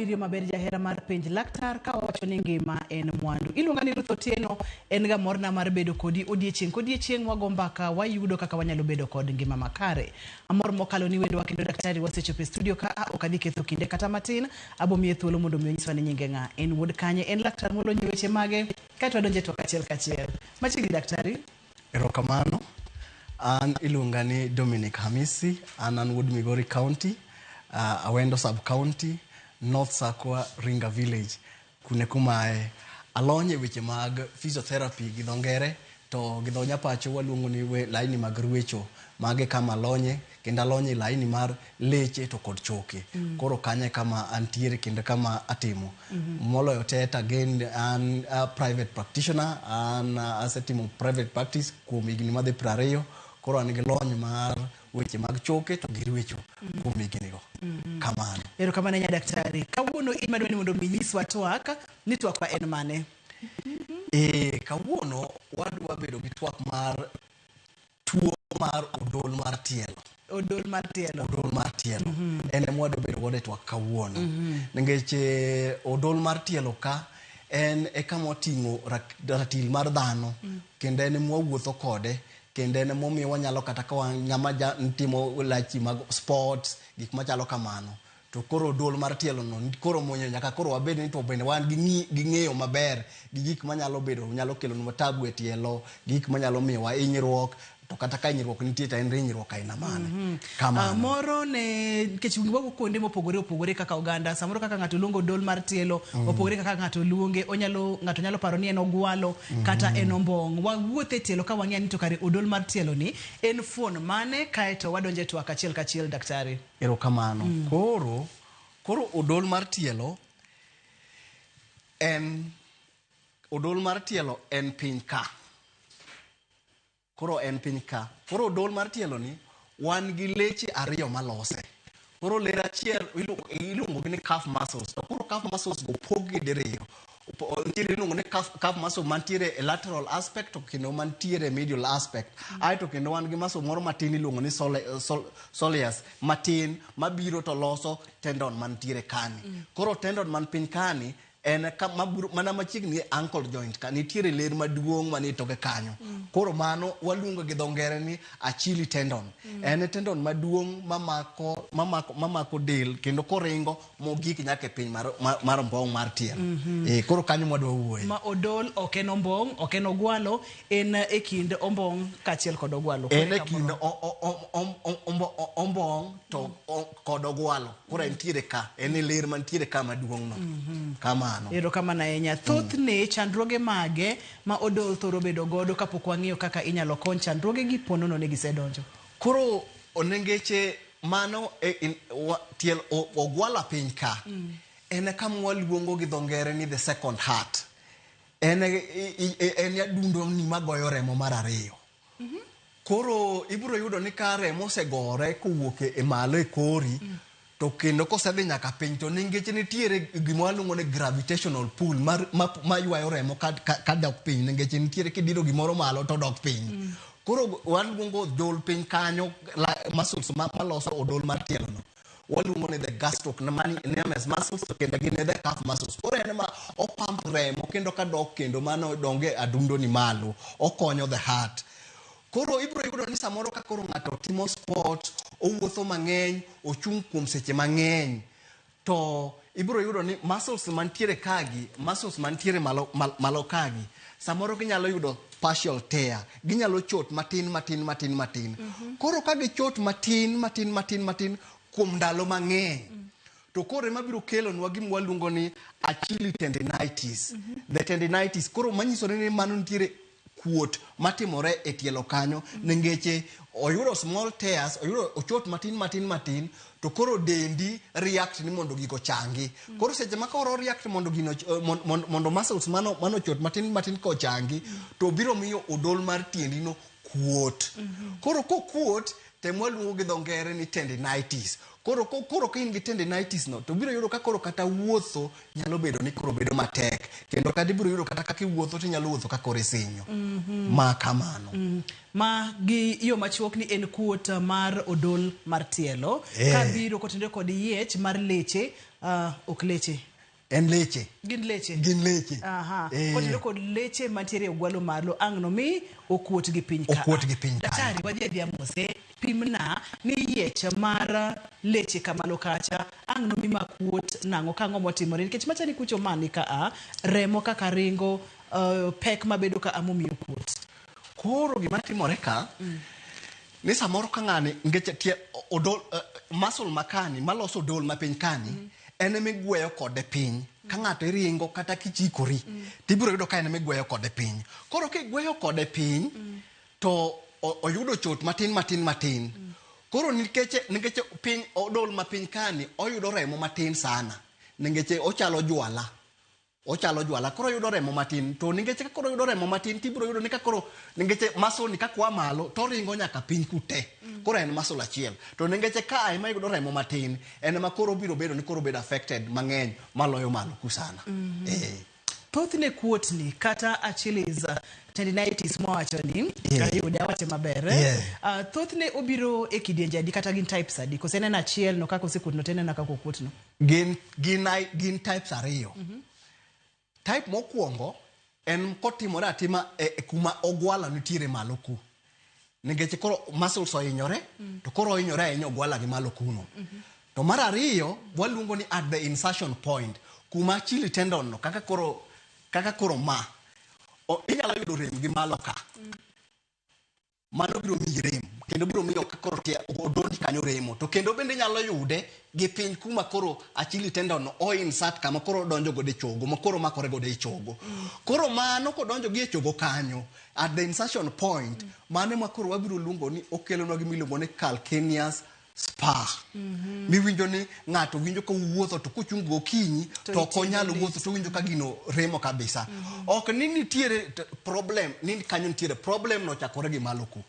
Miriam maber jahera mar penj laktar ka wacho ni ngima en mwandu. Iluonga ni Ruth Otieno, en ga morna mar bedo kodi odiechieng' wago mbaka wayudo kaka wanyalo bedo kod ngima makare. Amor mokalo ni wendo kendo daktari wasechopo e studio ka ok adhi ketho kinde kata matin, abo miye thuolo mondo mi onyiswa ni nyinge ng'a, en wuod kanye, en laktar molony weche mage, kae to wadonje to kachiel kachiel. Machiegni daktari. Erokamano. An iluonga ni Dominic Hamisi, an wuod Migori County, Awendo Sub County, North Sakwa, Ringa Village. Kune kumae alonye weche mag physiotherapy gi dho ngere, to gi dho nyapacho waluongo ni laini mag ruecho, mage kama alonye, kendo alonye laini mar leche to kod choke. Koro kanye kama antiere kendo kama atimo. Moloyo teta again, an private practitioner, an asetimo private practice kuom higni madhi 20. Koro an gi lony mar weche mag choke to gi ruecho kuom higni go. Kamano. Erokamano nya daktari. Kawuono in madwani mondo minyiswa twak, ni twak wa en mane? Kawuono wadwa bedo gi twak mar tuo mar odol mar tielo. Odol mar tielo. Odol mar tielo. En ema wadwa bedo godo e twak kawuono. Nikech odol mar tielo ka en kama oting'o ratil mar dhano, kendo en ema wawuotho kode, kendo en ema omiyo wanyalo kata ka ng'ama timo lachi mag sports, gik machalo kamano. To koro odol mar tielo no koro monyo nyaka koro wabed ni to bende wan gi ng'eyo maber gi gik manyalo bedo nyalo kelo nwa tabu e tielo, gik manyalo miyo wa hinyruok, to kata ka hinyruok nitie to en hinyruok aina mane. Kamano. Moro ne nikech wago kuonde mopogore kaka oganda, samoro kaka ng'ato luongo odol mar tielo, opogore kaka ng'ato luonge, ng'ato nyalo paro ni en ogwalo kata en ombong'. Wawuothe tielo ka wang'eyo ni to kare odol mar tielo ni en fuon mane, kae to wadonje twak achiel kachiel daktari. Erokamano. Koro odol mar tielo en piny ka. Koro en piny ka. Koro odol mar tielo ni wan gi leche ariyo malose. Koro ler achiel iluongo ni calf muscles. To koro calf muscles go pog gi diriyo. Nitiere iluongo ni calf muscle mantiere e lateral aspect to kendo mantiere e medial aspect. Aeto kendo wan gi muscle moro matin iluongo ni soleus matin mabiro to loso tendon mantiere kani. Koro tendon man piny kani en mana machiegni ankle joint ka nitiere ler maduong' manie toke kanyo. Koro mano waluongo gi dho ngere ni Achilles tendon. En tendon maduong' mamako del kendo koringo mogik nyaka e piny mar ombong' mar tielo. Koro kanyo mwadwa wuoye. Ma odol ok en ombong', ok en ogwalo, en e kind ombong' kachiel kod ogwalo. En e kind ombong' to kod ogwalo. Koro entiere ka, en e ler mantiere ka maduong' no. Kama Erokamano ahinya. Thothne chandruoge mage ma odol thoro bedo godo kapok wang'iyo kaka inyalo kony chandruoge gi ponono ne gisedonjo. Koro onengeche mano tielo ogwala piny ka. En kama waluongo gi dho ngere ni the second heart. En adundo ni magoyo remo mar ariyo. Koro ibiro yudo ni ka remo osegore kowuok e malo e kori, to kendo kosedhi nyaka piny to ningeche nitiere gima waluongo ni gravitational pull ma ywayo remo ka dok piny, ningeche nitiere kidiro gimoro malo to dok piny. Koro waluongo odol piny kanyo, muscles maloso odol mar tielo no, waluongo ni the gastrocnemius muscles, to kendo gin the calf muscles. Koro en ma opamp remo kendo ka dok kendo mano donge adundo ni malo, okonyo the heart. Koro ibiro yudo ni samoro ka koro ng'ato timo sport, owuotho mang'eny, ochung' kuom seche mang'eny, to ibiro yudo ni muscles mantiere kagi, muscles mantiere malo kagi, samoro ginyalo yudo partial tear, ginyalo chot matin. Koro ka gichot matin kuom ndalo mang'eny, to koro ema biro kelonwa gima waluongo ni Achilles tendinitis. The tendinitis koro manyisore ni mano nitiere kuot matimore e tielo kanyo, ningeche oyudo small tears, oyudo ochot matin, to koro dendi react ni mondo giko changi. Koro seche ma koro react mondo mondo muscles mano chot matin ko changi, to biro miyo odol mar tiendi no kuot. Koro ko kuot, te mwaluongo gi dho ngere ni tendinitis. Koro ka in gi tendinitis no, to biro yudo ka koro kata wuotho nyalo bedo ni koro bedo matek. Kendo kata biro yudo kata kaka iwuotho to nyalo wuotho ka koro isinyo. Ma kamano. Ma gi yo machuok ni en kuot mar odol mar tielo. Ka biro kotende kod yiech mar leche, ok leche. En leche. Gin leche. Gin leche. Kotendo kod leche mantiere ogwalo malo ang'no mi okuot gi piny ka. Okuot gi piny ka. Daktari wadhi adhiya mose pimna ni yiech mar leche kamalo kacha ang'no mi makuot nang'o kang'o motimore nikech machani kucho mani ka remo kaka ringo pek mabedo ka amomiyo kuot. Koro gima timore ka ni samoro ka ng'ani nikech tie odol muscle makani maloso odol ma piny kani en migweyo kode piny. Ka ng'ato iringo kata kichikori tibiro yudo ka en migweyo kode piny. Koro kigweyo kode piny to oyudo chot matin. Koro nikech piny odol ma piny kani oyudo remo matin sana. Nikech ochalo jwala. Koro oyudo remo matin. To nikech koro oyudo remo matin tibiro yudo ni ka koro nikech muscle ni ka kwa malo to ringo nyaka piny kute. Koro en muscle achiel. To nikech ka ema yudo remo matin en ma koro biro bedo ni koro bedo affected mang'eny maloyo malo kusana. Thothne kuot ni kata Achilles tendinitis mwawacho ni ayuda wache maber. Thothne obiro e kidienje adi kata gin types adi kose en achiel no kaka osekuot no tene na kaka okuot no. Gin types ariyo. Type mokwongo en kotimore atima kuma ogwala nitiere malo ku. Nikech koro muscles ohinyore to koro ohinyore ahinya ogwala gi malo kuno. To mar ariyo waluongo ni at the insertion point kuma Achilles tendon no kaka koro ma inyalo yudo rem gi malo ka. Mano biro miyi rem kendo biro miyo ka koro tie odonji kanyo remo to kendo bende nyalo yude gi piny kuma koro Achilles tendon no o insert kama koro donjo gode chogo ma koro makore gode chogo. Koro mano kodonjo gi e chogo kanyo at the insertion point mano ma koro wabiro luongo ni okelonwa gi miluongo ni calcaneus spur. Miwinjo ni ng'ato winjo ka wuotho to kochung gokinyi to konyalo wuotho to winjo ka gino remo kabisa. Ok ni nitiere problem ni kanyo nitiere problem no chakore gi malo ku.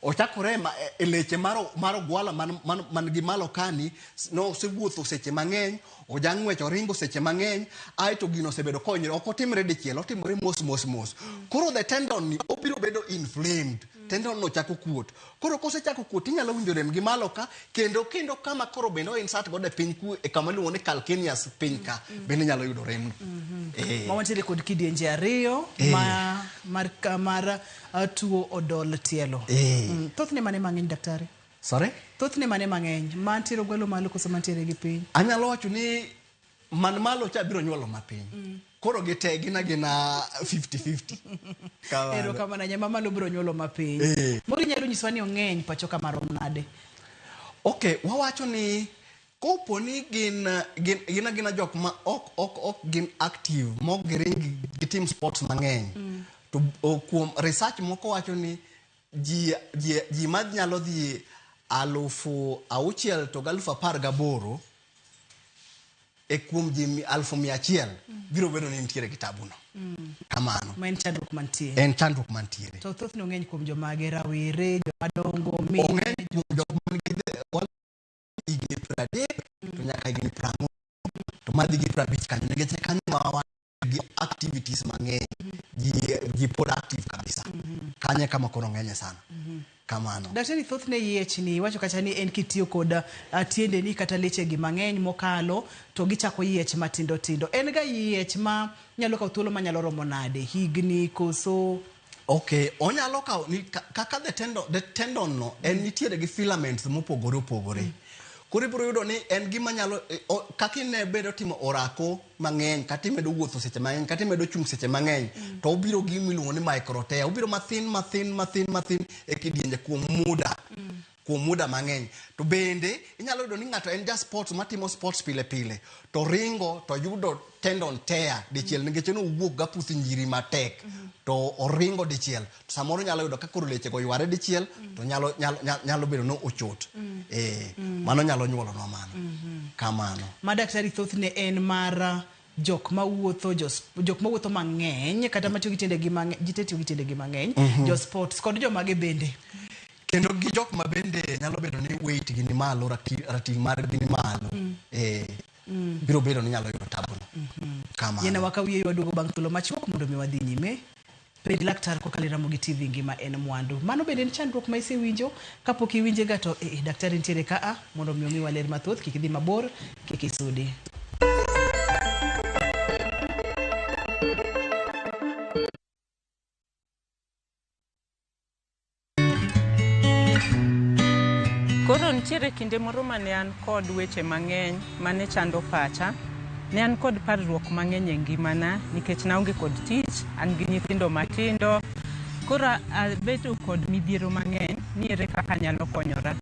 Ochakore e leche mar ogwala man gi malo kani no osewuotho seche mang'eny ojang'wecho ringo seche mang'eny aito gino osebedo konyre ok otimre dichiel otimore mos. Koro the tendon ni obiro bedo inflamed. Tendon no chako kuot. Koro kosechako kuot inyalo winjo rem gi malo ka kendo kama koro bende insert gode piny ku e kama luongo ni calcaneus piny ka bende nyalo yudo rem. Ma wantiere kod kidienje ariyo mar tuo odol tielo. Thothne mane mang'eny daktari? Sorry? Thothne mane mang'eny? Mantiere ogwalo malo koso mantiere gi piny? Anyalo wacho ni man malo cha biro nyuolo mapiny. Koro gite gina 50-50. Ero kama na nyama malo biro nyuolo mapiny. Mori nyalo nyiswa ni ong'eny pacho kama rom nade? Okay, wawacho ni kopo ni gina jok ma ok gin active mok giring gi team sports mang'eny. To kuom research moko wacho ni ji nyalo dhi 6,000 to 18,000 e kuom ji 100,000 biro bedo ni nitiere kitabu no. Kamano. Ma en chandruok mantiere. En chandruok mantiere. To thothne ong'eny kuom joma rawere, jomadongo, ong'eny kuom joma nigi higni 30 to nyaka higni 40 to madhi gi 50 kanyo nikech kanyo ma wan gi activities mang'eny ji pod active kabisa. Kanye kama koro ng'enye sana. Kamano. Daktari thothne yiech ni wacho kacha ni en kitiyo kod tiende ni kata leche gi mang'eny mokalo to gichako yiech matindo tindo. En ga yiech ma nyalo kawo thuolo manyalo romo nade higni koso? Okay, onyalo kawo ni kaka the tendon no en nitiere gi filaments mopogore. Koro ibiro yudo ni en gima nyalo kaka ne bedo timo orako mang'eny kata imedo wuotho seche mang'eny kata imedo chung seche mang'eny to obiro gi miluongo ni microtear obiro mathin e kidienje kuom muda mang'eny. To bende inyalo yudo ni ng'ato en just sports matimo sports pile to ringo to yudo tendon tear dichiel nikech no wuok ga puthi njiri matek to oringo dichiel to samoro nyalo yudo ka koro leche go yware dichiel to nyalo bedo no ochot. Mano nyalo nyuolo no mano. Kamano. Ma daktari thothne en mar jok mawuotho mang'eny kata matiyo gi tiende gi mang'eny jo sports kod jomage bende. kendo gi jok ma bende nyalo bedo ni weight gi ni malo, rating mar gi ni malo. Biro bedo ni nyalo yudo tabu. Kama. Yena wakawiye wadugo bang' thuolo machuok mondo mi wadhi nyime. Penj laktar kokalo Ramogi TV ngima en mwandu. Mano bende en chandruok ma isewinjo kapok iwinje ga to daktari nitiere ka mondo mi waler mathoth, kik idhi mabor, kik isudi. Koro nitiere kinde moro mane an kod weche mang'eny mane chando pacha. Ne an kod parruok mang'eny e ngimana nikech naonge kod tich, an gi nyithindo matindo. Koro abedo kod midhiero mang'eny ni ere kaka nyalo konyora.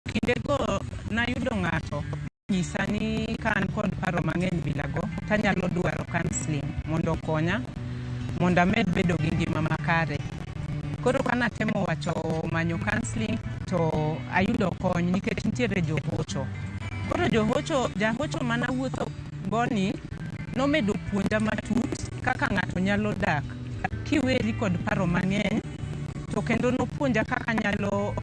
Kindego nayudo ng'ato nyisa ni ka an kod paro mang'eny bilago, tanyalo dwaro counseling mondo konya, mondo amed bedo gi ngima makare. Koro kana temo wacho manyo counseling to ayudo kony nikech nitiere johocho. Koro jahocho mana wuotho goni nomedo puonja matut kaka ng'ato nyalo dak kiweri kod paro mang'eny, to kendo nopuonja kaka nyalo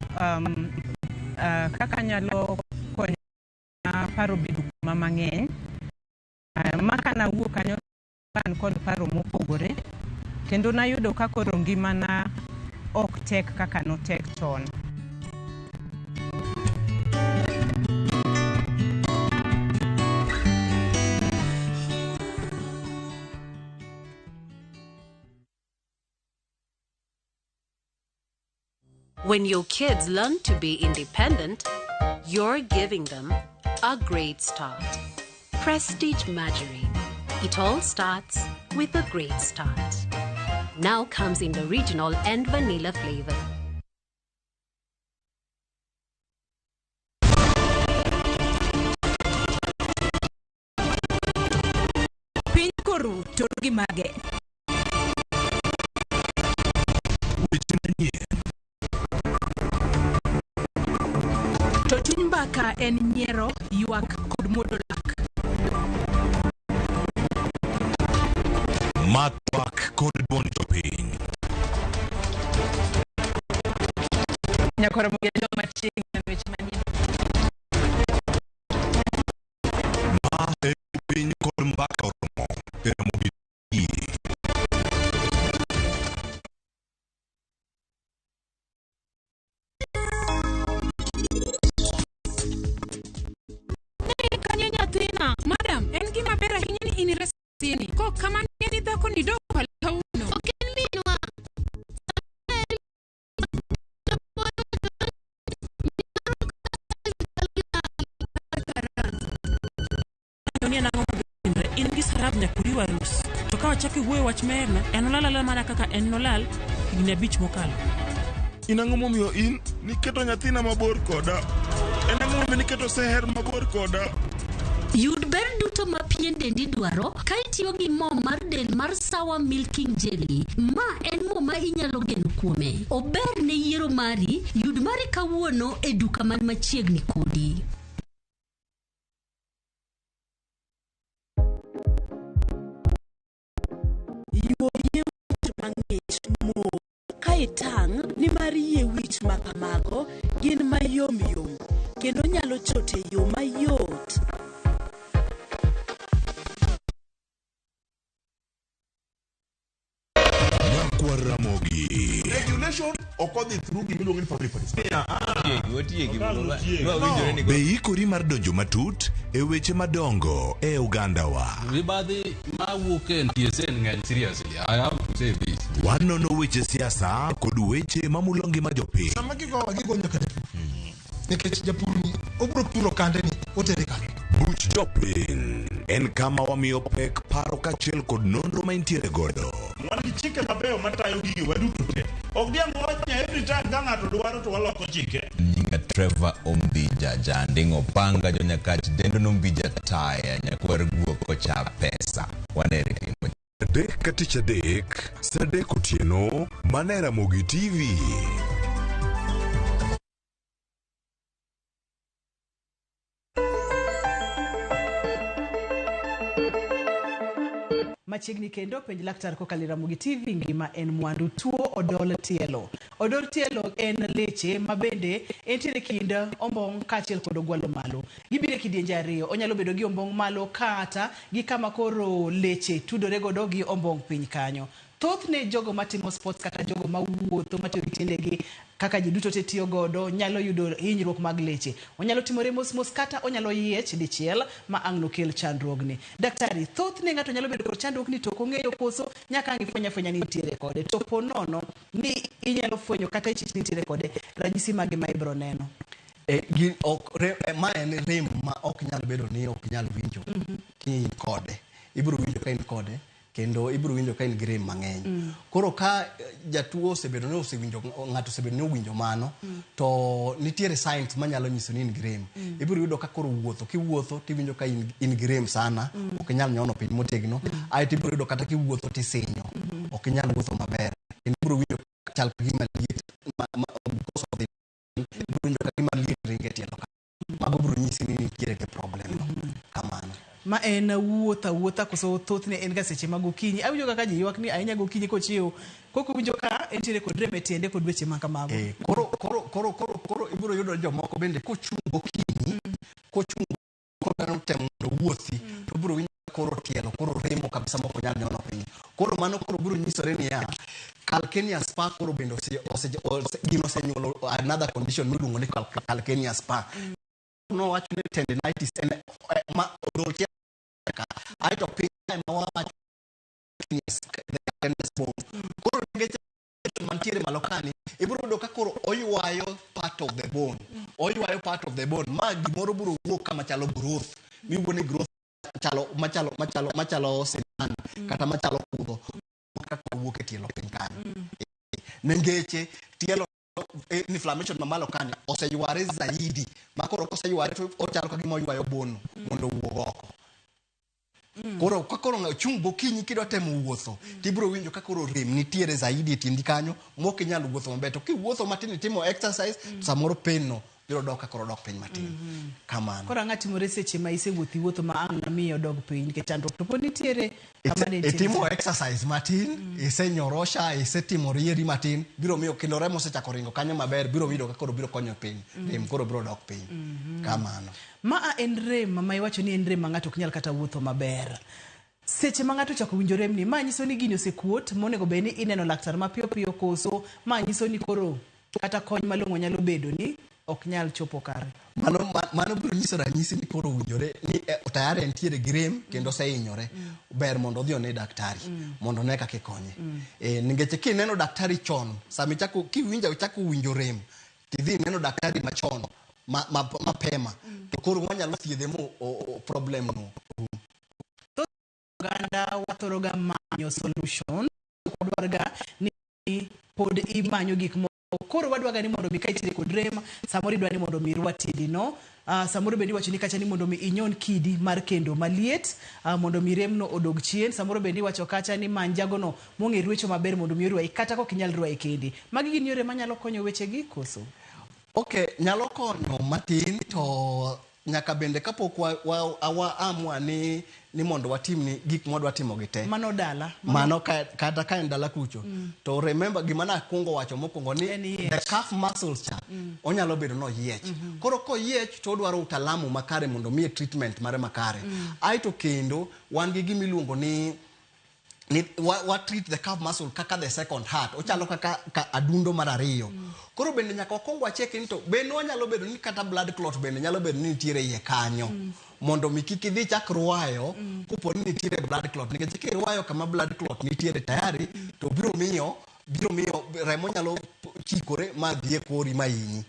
konya paro bedo kuma mang'eny. Maka nawuok kanyo an kod paro mopogore, kendo nayudo ka koro ngimana ok tek kaka notek chon. When your kids learn to be independent, you're giving them a great start. Prestige Margarine. It all starts with a great start. Now comes in the original and vanilla flavor. Pinkoru turgi mage. To chuny mbaka en nyiero, ywak kod muodo lak. Matwak kod duond jopiny. Nyakoro mugelo machiegni na weche manyien. Ma e piny kod mbaka oromo e Ramogi TV. Kanyo nyathina. Madam, en gima ber ahinya ni in resini. Ko kama ni dhako ni dok palauno. Oken minwa. In gi sarab nyakuri warus. To ka wachaki wuoyo wach merna, en olala mana kaka en nolal higni 5 mokalo. In ang'o momiyo in niketo nyathina mabor koda? En ang'o momiyo niketo seher mabor koda? Yud ber duto ma pien dendi dwaro ka itiyo gi mo mar del mar Sawa Milking Jelly. Ma en mo ma inyalo geno kuome. Ober ne yiero mari, yud mari kawuono e duka man machiegni kodi. Yuoye wich mang'ich mo ka itang' ni mar yie wich ma kamago gin mayom yom kendo nyalo chote yo mayot. Nyakwa Ramogi. Regulation okodhi through gimiluongo ni public participation. Be ikori mar donjo matut e weche madongo e Ugandawa. Mibadhi mawuok e TSN ng'eny seriously. I have to say this. Wanono weche siasa kod weche mamulo ngima jopiny. Sama gigo nyaka nikech japur ni obro puro kande ni otere kande. Buch jopiny en kama wamiyo pek paro kachiel kod nonro ma intiere godo. Wan gi chike mabeyo matayo gigi waduto te. Ok diang' wachnya every time ka ng'ato dwaro to waloko chike. Nyinga Trevor Ombija jandingo panga jo nyakach dendo nombija taya nyakwer guoko cha pesa. Wanere timo. Dek katich adek, sadek otieno, mana Ramogi TV. Machiegni kendo penj laktar kokalo Ramogi TV ngima en mwandu. Tuo odol tielo Odor tielo en leche mabende entiere kind ombong kaachiel kod ogwalo malo. Gibire kidienje ariyo, onyalo bedo gi ombong malo kata gi kama koro leche tudore godo gi ombong piny kanyo. Thothne jogo matimo sports kata jogo mawuotho matiyo gi tiendegi kaka ji duto te tiyo godo nyalo yudo hinyruok mag leche. Onyalo timore mos kata onyalo yiech dichiel ma ang' nokel chandruogni. Daktari, thothne ng'ato nyalo bedo kod chandruogni to kong'eyo koso nyaka ang' ifwenya ni nitiere kode. To po nono ni inyalo fwenyo kata ichich nitiere kode, ranyisi mage ma ibro neno. Ma en rem ma ok nyalo bedo ni ok nyalo winjo ki kode. Ibro winjo ka in kode kendo ibro winjo ka in gi rem mang'eny. Koro ka jatuo osebedo ni osewinjo, ng'ato osebedo ni owinjo mano, to nitiere signs manyalo nyiso ni in gi rem. Ibro yudo ka koro kiwuotho tiwinjo ka in gi rem sana, ok inyal nyono piny motegno. Aeto ibro yudo kata kiwuotho tisinyo, ok inyal wuotho maber. Kendo ibro winjo chal gima liet ibro winjo ka gima liet ringe tielo ka. Mago bro nyisi ni nitiere ke problem kamano. Ma en wuotha koso thothne en ga seche mag okinyi. Awinjo kaka ji ywak ni ahinya gokinyi kochiewo. Koko winjo ka entiere kod rem e tiende kod weche ma kamago. Koro ibro yudo jomoko bende kochung' gokinyi, kochung' temo wuothi, to bro winjo koro tielo, koro remo kabisa moko nyal nyono piny. Koro mano koro bro nyisore ni calcaneus spur koro bende gino osenyuolo another condition miluongo ni calcaneus spur. No wacho ni tendinitis en ma odolche aito piny ma wacho calcaneus bone. Koro ngeche mantiere malo kani ibro yudo ka koro oywayo part of the bone. Ma gimoro bro wuok kama chalo growth. Miwuone growth machalo sedan kata machalo kudho kaka wuok e tielo piny kanyo. Nengeche tielo inflammation mamalo kani oseyware zaidi, makoro koseyware to ochalo ka gima oywayo bone mondo owuog oko. Koro kakoro chung' gokinyi kidwa temo wuotho, tibro winjo ka koro rem nitiere zaidi e tiendi kanyo, mok inyal wuotho maber. To kiwuotho matin itimo exercise, samoro pain no biro dok ka koro dok piny matin. Kamano. Koro ang'a timore seche ma wuotho ma ang' miyo dog piny nikech chandruok to po nitiere kama ne itimo exercise matin, isenyorosha, isetimo rieri matin, biro miyo kendo remo osechako ringo kanyo maber, biro winjo ka koro biro konyo piny. Rem koro biro dok piny. Kamano. Ma en rem ma iwacho ni en rem ma ng'ato ok nyal kata wuotho maber. Seche ma ng'ato chako winjo rem ni, ma nyiso ni gini osekuot, monego bed ni ineno laktar mapiyo piyo koso ma nyiso ni koro kata kony malong'o nyalo bedo ni ok nyal chopo kare. Mano biro nyiso ranyisi ni koro winjore ni tayari entiere gi rem kendo osehinyore. Ber mondo odhi one daktari mondo ne kaka ikonye. Nikech kineno daktari chon, sami chako kiwinjo chako winjo rem, tidhi neno daktari machon mapema, to koro wanyalo thiedhe mo problem no. Ganda wathoroga manyo solution, wadwarga ni pod imanyo gik moko. Koro wadwaga ni mondo mi ka itiere kod rem, samoro idwa ni mondo mi irwatidi no. Samoro bendi wacho ni kacha ni mondo mi inyon kidi mar kendo maliet, mondo mi rem no odog chien. Samoro bendi wacho kacha ni manjago no mong'e rwecho maber mondo mi rwai kata kok inyal rwai kendi. Magi gin yore manyalo konyo weche gi koso. Okay, nyalo konyo matin to nyaka bende kapok amua ni mondo watim ni gik modwa timo gite. Mano dala. Mano kata ka en dala kucho. To remember gima na kungo wacho mokungo ni the calf muscles cha. Onyalo bedo no yiech. Koro ko yiech to dwaro utaalamu makare mondo miye treatment mare makare. Aito kendo wan gi gimiluongo ni what treat the calf muscle kaka the second heart. Ochalo kaka adundo mar ariyo. Koro bende nyaka wakongo acheke ni to bende wanyalo bedo ni kata blood clot bende nyalo bedo ni nitiere iye kanyo. Mondo mi kik idhi chak ruayo kupo ni nitiere blood clot. Nikech kirwayo kama blood clot nitiere tayari to biro miyo remo nyalo chikore ma dhie kori mainyi.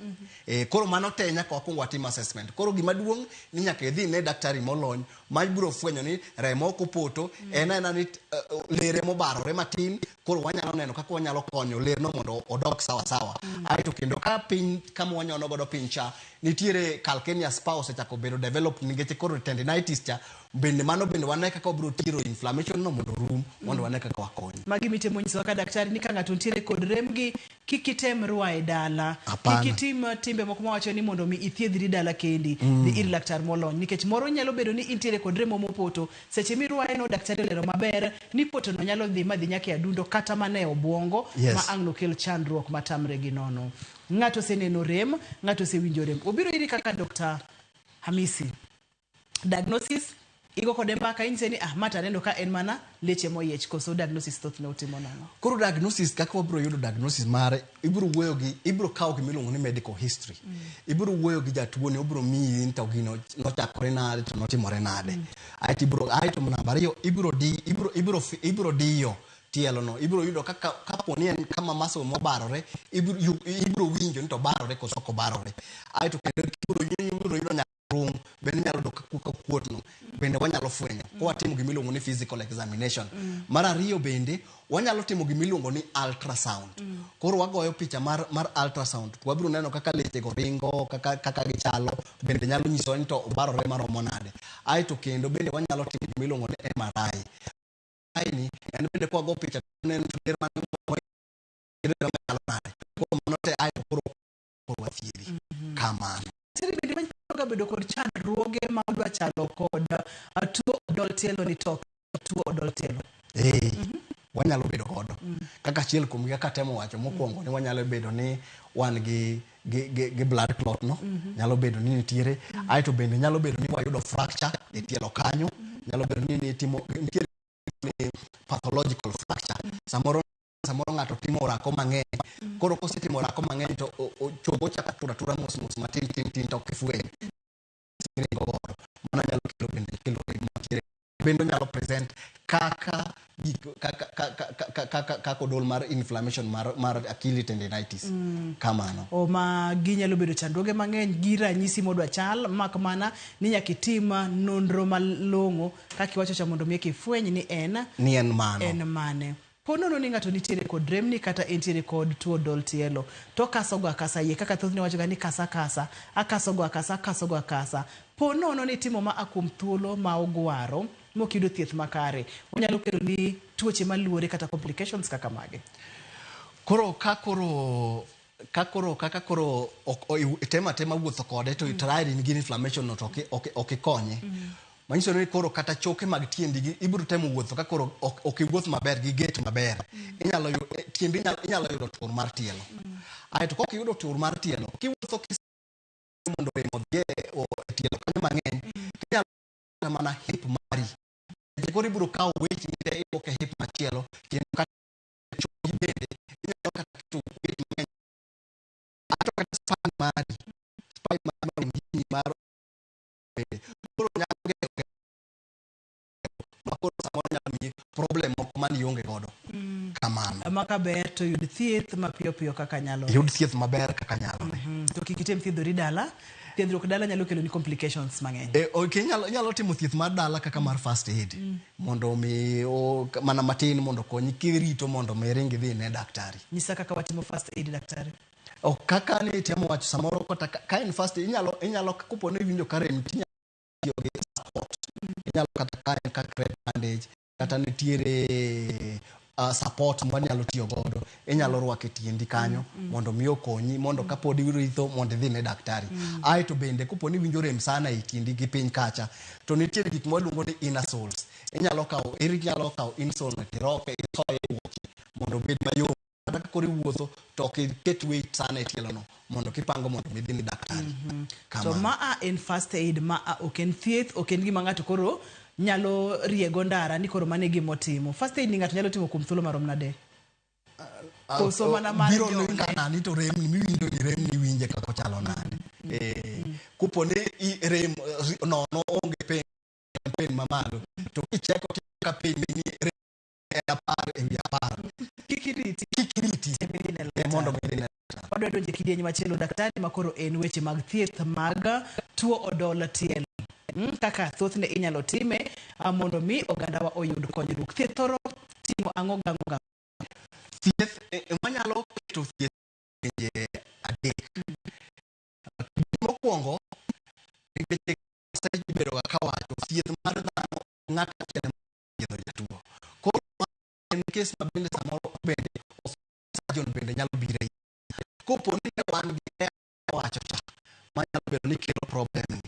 Koro mano te nyaka wakongo watim assessment. Koro gima duong' ni nyaka idhi ne daktari molony ma biro fwenyo ni remo kopoto ena ni lere mobarore matin. Koro wanyalo neno kaka wanyalo konyo ler no mondo odok sawa. Aito kendo ka piny kama wanyono godo piny cha nitiere calcaneus spur osechako bedo develop nikech koro tendinitis cha bende mano bende wane kaka obiro tiro inflammation no mondo rum mondo wane kaka wakonyo. Magi mitemo nyiso ka daktari ni ka ng'ato nitiere kod rem gi kikitem ruae dala, kikitim timbe moko ma wacho ni mondo mi ithiedhri dala kendi, ni ir laktar molony nikech moro nyalo bedo ni intiere nitiere kod remo mopoto seche mirwaye no daktari olero maber ni poto no nyalo dhi madhi nyaka adundo kata mane obwongo ma ang' no kel chandruok matamre gi nono. Ng'ato seneno rem, ng'ato sewinjo rem. Obiro iri kaka Dr. Hamisi. Diagnosis igo kode mbaka inse ni mata neno ka en mana leche moyiech koso diagnosis thoth ne utimo nang'o. Koro diagnosis kaka wabiro yudo diagnosis mare ibiro kawo gimiluongo ni medical history. Ibiro wuoyo gi jatuo ni obiro miyi ni to gino nochakore nade to notimore nade. Aito namba ariyo ibiro diyo tielo no. Ibiro yudo kaka kaponi en kama muscle mobarore ibiro winjo ni to barore koso ko barore. Aito kendo ibiro yudo rung bende nyalo dok kuka kuot no bende wanyalo fwenyo ko watimo gimiluongo ni physical examination. Mar ariyo bende wanyalo timo gimiluongo ni ultrasound. Koro wagoyo picha mar ultrasound to wabiro neno kaka leche go ringo kaka gichalo bende nyalo nyiso ni to barore maromo nade. Aito kendo bende wanyalo timo gimiluongo ni MRI. Aini en bende kwa go picha neno ler man ko monote aito koro wathieri kamano. Bedo kod chandruoge ma odwa chalo kod tuo odol tielo ni to tuo odol tielo. Wanyalo bedo godo. Kaka achiel kuom kaka temo wacho mokwongo ni wanyalo bedo ni wan gi blood clot no. Nyalo bedo ni nitiere. Aito bende nyalo bedo ni wayudo fracture e tielo kanyo. Nyalo bedo ni nitiere pathological fracture. Samoro ng'ato timo orako mang'eny. Koro kosetimo orako mang'eny to chogo chaka tura mos matin to kifwenyo. Mana nyalo kelo bende nyalo present kaka odol mar inflammation mar Achilles tendinitis. Kamano. Ma ginyalo bedo chandruoge mang'eny gi ranyisi modwa chal mak mana ni nyaka itim nonro malong'o kaka iwacho cha mondo mi kifweny ni en mane. Ponono ni ng'ato nitiere kod remni kata entiere kod tuo odol tielo to kasogo akasa yie kaka thothne wacho ga ni kasa akasogo akasa. Ponono ni timo ma akum thuolo ma ogwaro mokido thieth makare onyalo kelo ni tuoche maluore kata complications kaka mage. Koro tema wuotho kode to tried in inflammation no to okikonye. Manyiso ni koro kata choke mag tiendi ibiro temo wuotho ka koro okiwuoth maber gi gate maber. Tiendi inyalo yudo tur mar tielo. Aito kok yudo tur mar tielo kiwuotho mondo remo dhie o tielo kanyo mang'eny inyalo mana hip mari. Koro ibiro kawo weight ni iboke hip machielo kendo kata choke bende inyalo kata tu weight mang'eny. Aito kata spine mari mar koro problem moko mani yonge godo. Kamano. Maka ber to yud thieth mapiyo kaka nyalo. Yud thieth maber kaka nyalo. To kikitem thiedhori dala, thiedhruok dala nyalo kelo ni complications mang'eny. Nyalo timo thieth mar dala kaka mar first aid. Mondo mi mana matin mondo konyi kirito mondo meringi dhi ne daktari. Nyisa kaka watimo first aid daktari. Kaka ni temo wacho samoro kata ka in first aid inyalo kupone winjo karen tinya support. Inyalo kata ka red bandage kata nitiere support mwanyalo tiyo godo inyalo rwake tiendi kanyo mondo miyo konyi mondo kapodi wiritho mondo dhi ne daktari. Aito bende kuponi winjo rem sana e tiendi gi piny kacha to nitiere gik mwaluongo ni insoles. Inyalo kawo insole tiroke itoye wuoche mondo bed mayom kata kori wuotho to ket weight sana e tielo no mondo kipango mondo midhi ni daktari. So en first aid oken thieth oken gima ng'ato koro nyalo riego ndara ni koro mane gimotimo. First aid ni ng'ato nyalo timo kuom thuolo marom nade? Koso mana mar biro ngana ni to rem ni miwinjo ni rem ni winje kako chalo nade. Kupone rem no onge pen mamalo to kicheko ka pen ni rem apar kikiriti mondo medine. Wadwa donje kidieny machielo daktari makoro en weche mag thieth mag tuo odol tielo. Kaka thothne inyalo time mondo mi ogandawa oyud konyruok. Thieth thoro timo ang'o gang'o. Thieth manyalo keto thieth adek. Mokwongo bedo ka wacho thieth mar dhano ng'ato achiel thiedho jatuo. Koro en kes ma bende samoro bende surgeon bende nyalo bire. Kopo ni wan gi wacho cha manyalo bedo ni kelo problem ni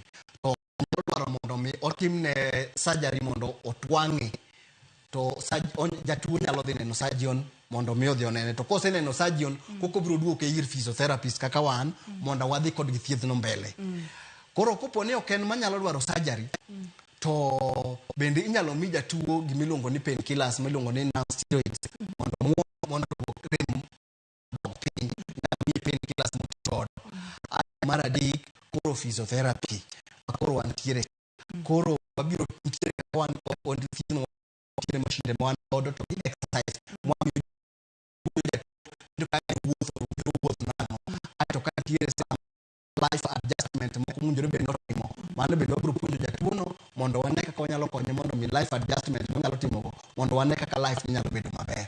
to dwaro mondo mi timne surgery mondo otwange to jatuo nyalo dhi neno surgeon mondo mi odhi onene to kose neno surgeon koko biro duoke ir physiotherapist kaka wan mondo wadhi kod gi thieth no mbele koro koponi oken manyalo dwaro surgery to bende inyalo mi jatuo gimiluongo ni painkillers miluongo ni non-steroids mondo rem piny na painkillers motod maradik koro physiotherapy koro wantiere koro wabiro ntiere wan on thieth no machine mo ando to exercise mo to ka tiere life adjustment mo kunjore be no timo mano be dobro puonjo jatuono mondo wane kaka onyalo konye mondo mi life adjustment mo nyalo timo mondo wane kaka life nyalo bedo maber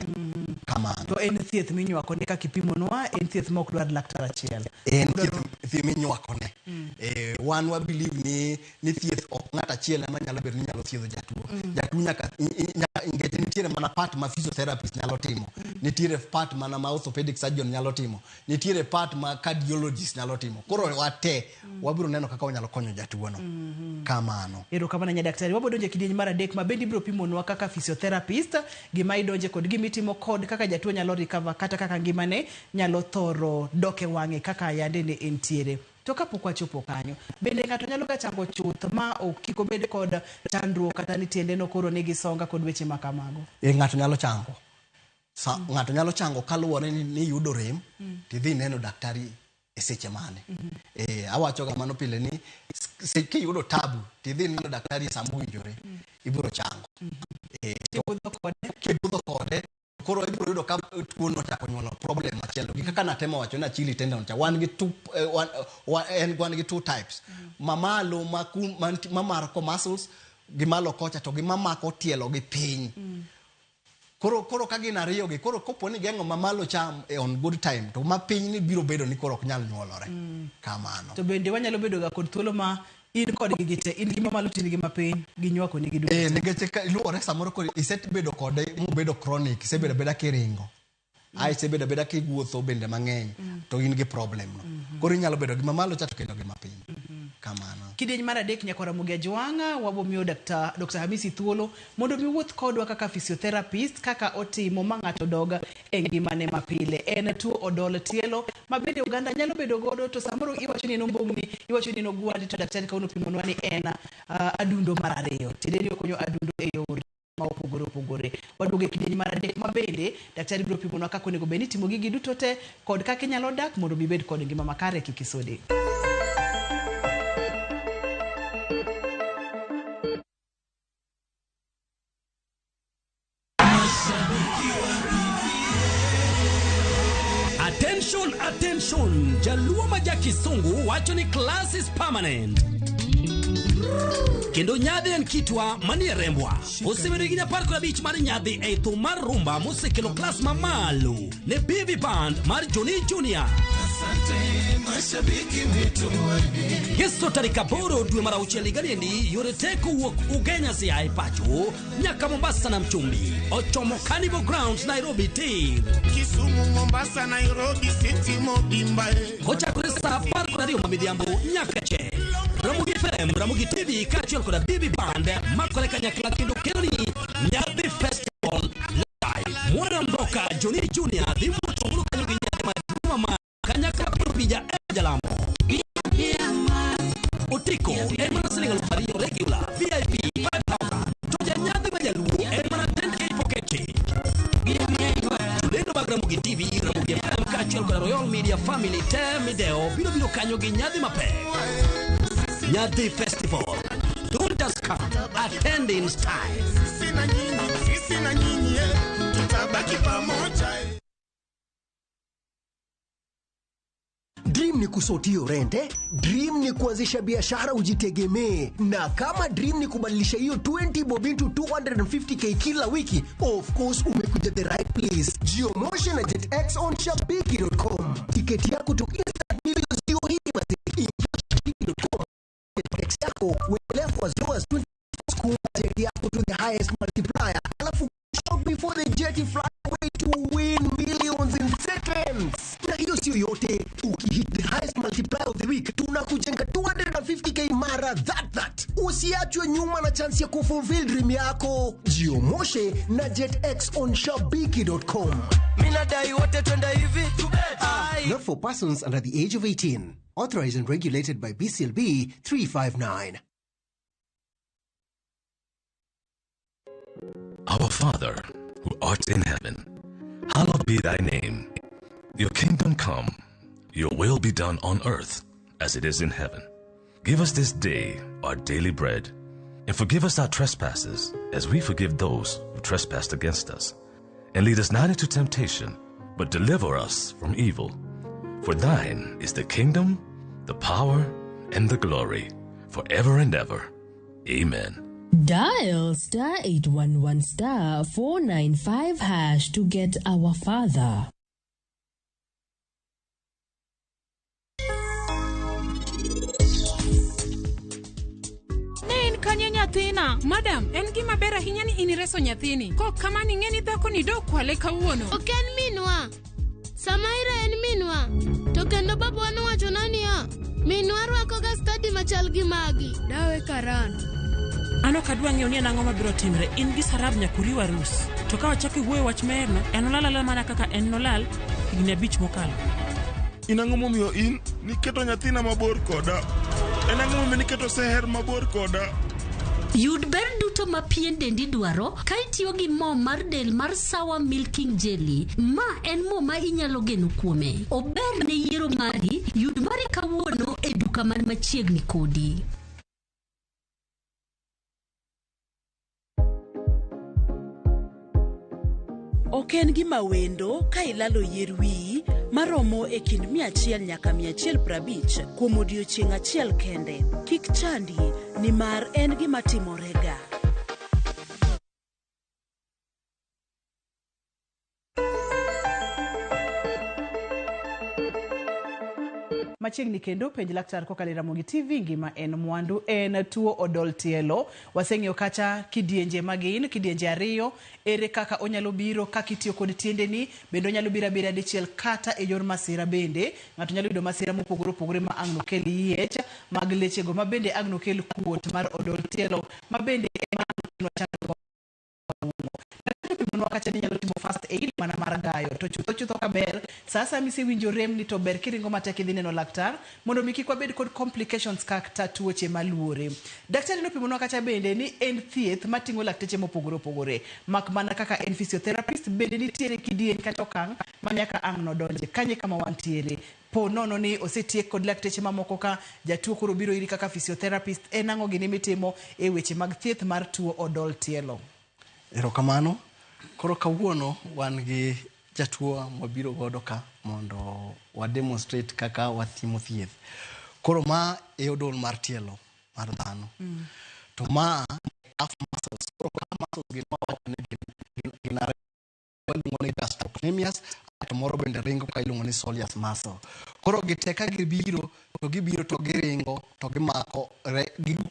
kamano to en thieth minywako ne kaka ipimonwa en thieth mok dwar laktar achiel en thieth minywako ne wan wa believe ni thieth ok ng'at achiel ema nyalo bedo ni nyalo thiedho jatuo nyaka ingete nitiere mana part ma physiotherapist nyalo timo nitiere part mana ma orthopedic surgeon nyalo timo nitiere part ma cardiologist nyalo timo koro wate wabiro neno kaka onyalo konyo jatuo no kamano kamano nya daktari wabo donje kidieny mar adek ma bendi biro pimonwa kaka physiotherapist gima idonje kod gimitimo kod kaka jatuo nyalo recover kata kaka ngimane nyalo thoro doke wange kaka yande ne entiere to kapok wachopo kanyo bende ng'ato nyalo ka chango chuth ma okiko bed kod chandruok kata ni tiende no koro nigi songa kod weche makamago ng'ato nyalo chango ng'ato nyalo chango kaluwore ni yudo rem tidhi neno daktari e seche mane awacho ga mano pile ni ki yudo tabu tidhi neno daktari sambu winjore ibiro chango kibudho kode koro ibiro yudo ka tuo no chako nyuolo problem machielo gi kaka natemo wacho na chili tendon cha wan gi two types mamalo mamarko muscles gi malo kocha to gi mamako tielo gi piny koro ka gin ariyo gi koro koponi gengo mamalo cham on good time to ma piny ni biro bedo ni koro ok nyal nyuolore kamano to bende wanyalo bedo ga kod thuolo ma in kod gigite in gima malo tin gima piny ginywako ni gidu nikech luore samoro kod iset bedo kode mo bedo chronic isebedo beda kiringo ai isebedo beda kiguotho bende mang'eny to in gi problem no koro inyalo bedo gima malo cha to kendo gima piny kamano kidieny mar adek nyakora Mugia Jwanga wabo miyo Dr. Hamisi thuolo mondo mi wuoth kodwa kaka physiotherapist kaka otimo ma ng'ato doga e ngimane mapile en tuo odol tielo ma bende oganda nyalo bedo godo to samoro iwacho ni nombongni iwacho ni nogwandi to daktari kauno pimonwa ni en adundo mar ariyo tideni okonyo adundo e yore ma opogore waduoge kidieny mar adek ma bende daktari biro pimonwa kaka onego beni timo gigi duto te kod kaka inyalo dak mondo bibed kod ngima makare kikisode. Attention, Jaluo maja kisungu wacho ni class is permanent. Kendo nyadhi en kitwa manie rembwa osebedo gi nyapar kod abich mar nyadhi e thum mar rumba mosekelo klas mamalo ne BB Band mar Johnny Junior. Yeso tarika boro dwe mar auchiel higaniendi yore teko wuok Ugenya sia e pacho nyaka Mombasa na Mchumbi ochomo Carnival Grounds Nairobi tir Kisumu Mombasa Nairobi City Mobimba kochakore saa 10:00 midhiambo nyaka che Ramogi FM Ramogi TV kachiel koda BB Band makore kanyakla kendo kero ni Nyadhi Festival live Mwana Mboka Johnny Junior dhi moto mulu kanyo gi nyadhi maduma kanyakla kuro bija Jalamo Otiko Emana Senegal Fario regular VIP 5,000 Toja nyadhi majaluo Emana 10K pocket Tulendo bag Ramogi TV Ramogi FM kachiel koda Royal Media Family Temideo Bilo kanyo gi nyadhi mapek Nyadhi Festival. Don't just come, attend in style. Sisi na nyinyi, tutabaki pamoja. Dream ni kusotio rente, dream ni kuanzisha biashara ujitegemee, na kama dream ni kubadilisha hiyo 20 bob into 250k kila wiki, of course umekuja the right place. Geomotion na JetX on shabiki.com. Tiketi yako to instant millions sio hii basi. Shabiki.com. JetX yako welea for as low as 20 school jet yako to the highest multiplier. Alafu shop before the jet fly away to win millions in seconds. Na hiyo sio yote, ukihit the highest multiplier of the week tunakujenga 250k mara that Usiachwe nyuma na chance ya kufulfill dream yako. Jiomoshe na JetX on shopbiki.com. Not for persons under the age of 18. Authorized and regulated by BCLB 359. Our Father, who art in heaven, hallowed be thy name. Your kingdom come, your will be done on earth as it is in heaven. Give us this day our daily bread, and forgive us our trespasses as we forgive those who trespass against us. And lead us not into temptation, but deliver us from evil. For thine is the kingdom, the power, and the glory, forever and ever. Amen. Dial *811*495# to get Our Father. Kanye nyathina. Madam, en gima ber ahinya ni inireso nyathini. Kok kamani ng'eni dhako ni dok kwale kawuono. Ok en minwa. Samaira en minwa. To kendo babwa nowacho niya, minwa rwakoga stadi machal gi magi. Dawe karan. Ano kadwa ng'eyo ni en ang'o mabiro timre. In gi Sarab nyakuri warus. To ka wachako wuoyo wach merno, en olala mana kaka en nolal higni 5 mokalo. In ang'o momiyo in niketo nyathina mabor koda? En ang'o momiyo niketo seher mabor koda? Yud ber duto ma pien dendi dwaro ka itiyo gi mo mar del mar Sawa Milking Jelly. Ma en mo ma inyalo geno kuome. Ober ne yiero mari. Yud mari kawuono e duka man machiegni kodi. Ok en gima wendo ka ilalo yier wiyi maromo e kind 100 nyaka 150 kuom odiochieng' achiel kende. Kik chandi, nimar en gima timorega. Machiegni kendo penj laktar kokalo Ramogi TV ngima en mwandu en tuo odol tielo. Waseng'eyo kacha kidienje magin, kidienje ariyo, ere kaka onyalo biro kaka itiyo kod tiendeni, bende onyalo biro abira dichiel kata e yor masira bende. Ng'ato nyalo yudo masira mopogore ma ang' nokel yiech, mag lechego ma bende ang' nokel kuot mar odol tielo, ma bende ema chando wakati nyalo timo fast aid mana mar gayo to chutho kaber sasa misi winjo rem ni to ber kiringo matek idhi neno laktar mondo miki kwa bed kod complications kaka tuoche maluore. Daktari no pimonwa kacha bende ni en thieth matingo lakteche mopogore mak mana kaka en physiotherapist bende nitiere kidien kata okang' manyaka ang' no donje kanye kama wantiere po nono ni osetiek kod lakteche mamoko ka jatuo koro biro iri kaka physiotherapist en ang'o gini mitimo e weche mag thieth mar tuo odol tielo. Erokamano. Koro kawuono wan gi jatuo mabiro godo ka mondo wa demonstrate kaka watimo thieth. Koro ma e odol mar tielo mar dhano. To ma calf muscles. Koro calf muscles gin iluongo ni gastrocnemius, to moro bende ringo ka iluongo ni soleus muscle. Koro giteka gibiro to giringo to gimako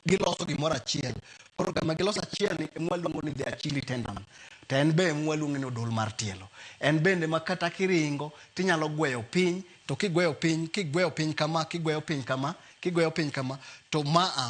giloso gimoro achiel. Koro kama giloso achiel ni mwaluongo ni the Achilles tendon. To en be mwaluongo ni odol mar tielo. En bende makata kiringo tinyalo gweyo piny, to kigweyo piny kama to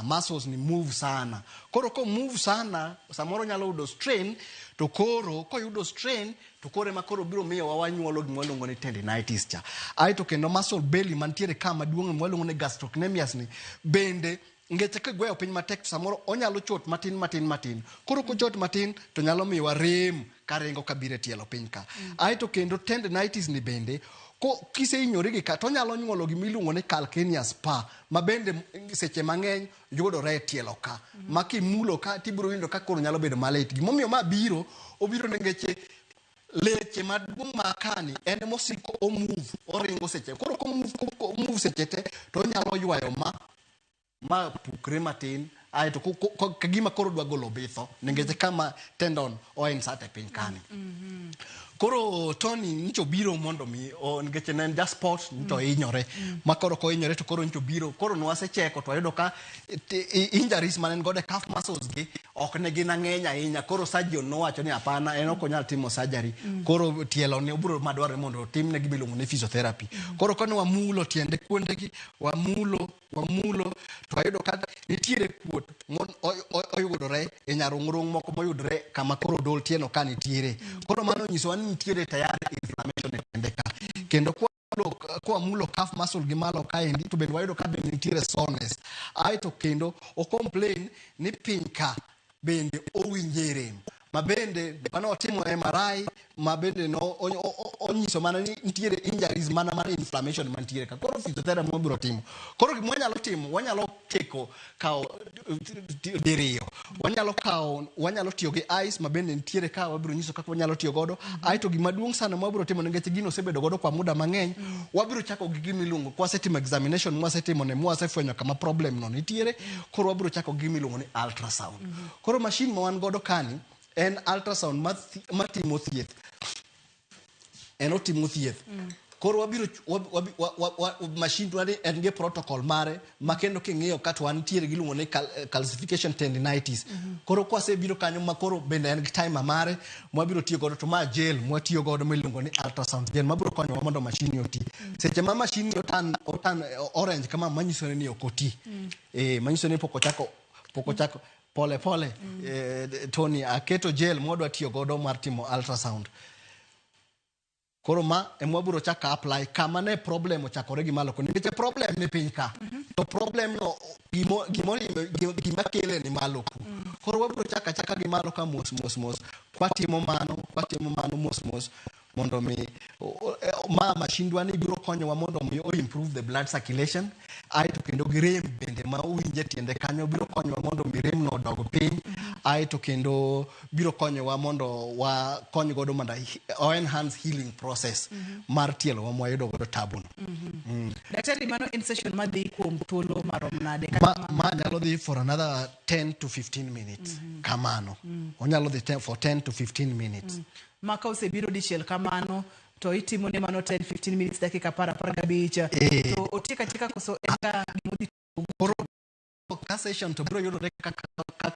muscles ni move sana. Koro ko move sana samoro nyalo yudo strain, to koro koyudo strain to kore makoro biro miyo wanyuolo gimwaluongo ni tendinitis cha. Aito kendo muscle belly mantiere kama duong' mwaluongo ni gastrocnemius ni bende ngeche kigweyo piny matek samoro onyalo chot matin. Koro kochot matin to nyalo miyo rem karingo kabire tielo piny ka. Aito kendo tendinitis ni bende ko kiseinyori gi ka to nyalo nyuolo gimiluongo ni calcaneus spur ma bende seche mang'eny yudore e tielo ka. Ma kimulo ka tibiro winjo ka koro nyalo bedo malit. Gimomiyo ma obiro nengeche leche maduong' makani en mosiko oringo seche. Koro ko move seche te to nyalo ywayo ma pukre matin aito kagima koro dwa golo bitho nengeche kama tendon insert e piny kani. Koro Tony nicho biro mondo mi ngeche nen just sport nito inyore ma koro ko inyore to koro nicho biro koro nwasecheko to ayudo ka injuries manen gode calf muscles gi ok ne gin ang'eny ahinya. Koro surgeon nowacho ni hapana en ok onyal timo surgery. Koro tielo ne obiro madware mondo timne gibiluongo ni physiotherapy. Koro kone wamulo tiende kuondegi wamulo wamulo to ayudo ka nitiere kuot oyudore e nyarung'rung' moko moyudore kama koro dol tieno ka nitiere. Koro mano nyiso ni nitiere tayari inflammation e tiende ka. Kendo kwa mulo calf muscle gi malo kaendi to bende wayudo ka bende nitiere soreness. Aeto kendo o complain ni piny ka bende owinje rem. Ma bende mano otimo MRI, ma bende no onyiso mana ni nitiere injuries mana inflammation mantiere ka. Koro physiotherapy mobiro timo. Koro gima wanyalo timo, wanyalo teko kao diriyo. Wanyalo tiyo gi ice, ma bende nitiere ka wabiro nyiso kaka wanyalo tiyo godo. Aeto gima duong' sana mobiro timo nikech gino osebedo godo kwa muda mang'eny, wabiro chako gi gimiluongo kwa setimo examination, mwasetimo ne mwasefwenyo kama problem no nitiere. Koro wabiro chako gi gimiluongo ni ultrasound. Koro machine ma wan godo kani en ultrasound matimo thieth. En otimo thieth. Koro wabiro machine wani en ge protocol mare makendo king'iyo kata wan tiere giluongo ni calcification tendinitis. Koro kwasebiro kanyo makoro bende en gi timer mare mwabiro tiyo godo to ma gel mwatiyo godo miluongo ni ultrasound gel mabiro konyo wa mondo machine oti. Seche ma machine otan orange kama manyiso ni okoti. Manyiso ni poko chako pole Tony aketo gel modwa tiyo godo mar timo ultrasound. Koro ma emwabiro chaka apply kama ne problem ochakore gi malo koni niche problem ni piny ka to problem no gima kele ni malo ku. Koro wabiro chaka gi malo ka mos kwatimo mano mos mondo mi mashindwa ni biro konyo wa mondo mi improve the blood circulation. Aeto kendo girem bende ma uwinje tiende kanyo biro konyo wa mondo mi rem no dogo piny. Aeto kendo biro konyo wa mondo wa konyo godo mondo enhance healing process mar tielo wa mwayudo godo tabu. Daktari, mano in session madhi kuom thuolo marom nade? Ma nyalo dhi for another 10 to 15 minutes. Kamano. Onyalo dhi for 10 to 15 minutes. Maka osebiro dichiel kamano to itimo ne mano 10-15 minutes dakika 15 to otieka koso enga gimodhi koro ka session to biro yudore kaka 5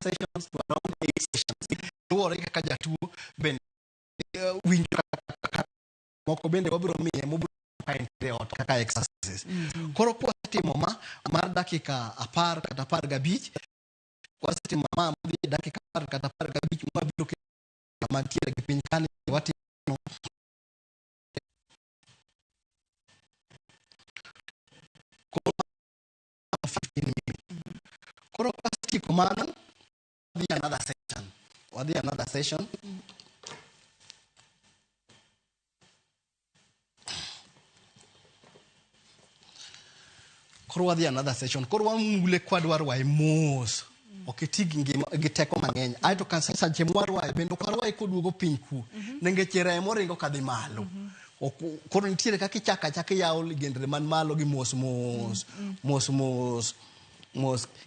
sessions to around 8 sessions to kaka jatuo bende winjo moko bende wabiro miye mobiro paintere ot kaka exercises. Koro kwa timo mar dakika 10 kata 15 kwa sitimo dakika 10 kata 15 mwabiro kama tiere gi piny kani watimo koro 15 minutes. Koro pasti komano wadhi another session. Koro wadhi another session. Koro wamule kwadwar wa mos. Oketigi ngima giteko mang'eny. Aeto kan sache mwarwae bendo kwarwae koduogo piny ku. Nengeche remo ringo kadhi malo. Koro nitiere kaka ichaka yawo ligendre man malo gi mos.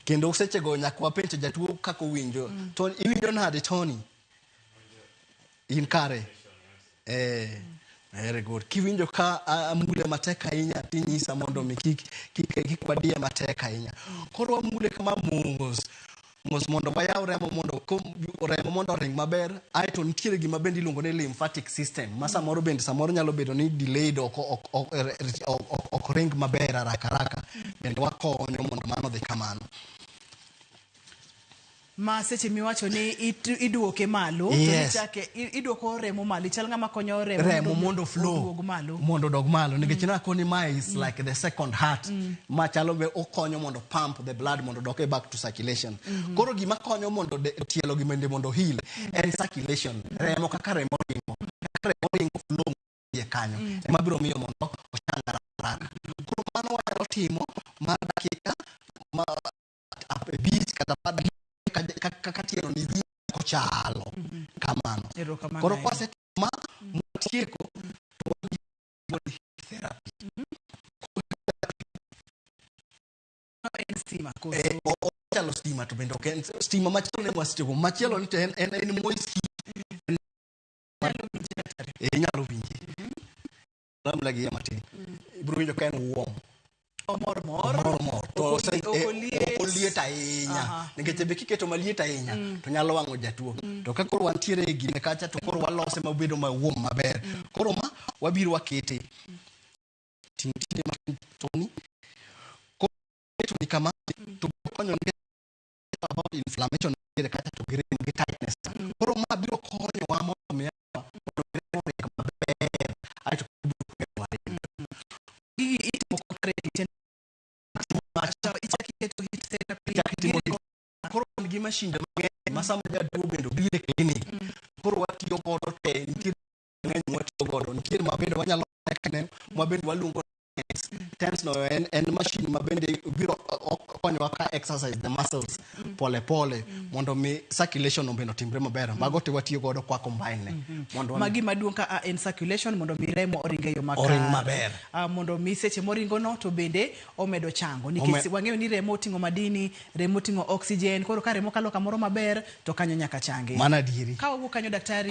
Kendo seche go nyaka wapenjo jatuo kako winjo. To iwinjo nade Tony? In kare. Very good. Kiwinjo ka amule mateka ahinya tinyisa mondo mi kik wadie mateka ahinya. Koro amule kama mos mondo bayaw remo mondo ring maber. Aeto nitiere gima bende iluongo ni lymphatic system. Samoro nyalo bedo ni delayed ok ring maber haraka. Bende wakonyo mondo mano dhi kamano. Ma seche miwacho ni iduoke malo to nichake iduoko remo malo chal ngama konyo remo mondo flow mondo dog malo nikech na koni ma is like the second heart ma chalo be okonyo mondo pump the blood mondo doke back to circulation. Koro gima konyo mondo tielo gimende mondo heal en circulation. Remo kaka remo ringo flow ye kanyo ema biro miyo mondo ochangara haraka. Koro mano wanyalo timo mar dakika ma beach kata kaka tielo ni kochalo kamano. Koro kwa setma mutieko therapy. Stima chalo stima to bendo ken stima machielo ne mwasitego machielo ni en moisi nyalo winji lamlagi yamati bro winjo ken warm mor to oliet ahinya nikech be kiketo maliet ahinya to nyalo wango jatuo to ka koro wantiere e gine kacha to koro walose mabedo ma warm maber. Koro ma wabiro wakete tinde matin toni ko to ni kama to konyo about inflammation ile kata to green get tightness koro ma biro konyo wa mo me ai to gi itimo kare ten acha iketo hit therapy koro gi machine masama ja do bendo bire clinic koro watiyo godo te nitie ng'eny watiyo godo nitie mabende wanyalo kane mabende walungo tense no en machine mabende biro konyo ka exercise the muscles pole pole mondo mi circulation obeno timbre maber mago te watiyo godo kwa combine mondo magi maduong ka en circulation mondo mi remo oringe yo makare oring maber mondo mi seche moringo no to bende omedo chango nikech wang'eyo ni remo tingo madini remo tingo oxygen koro ka remo kalo kamoro maber to kanyo nyaka change mana dieri ka wuok kanyo daktari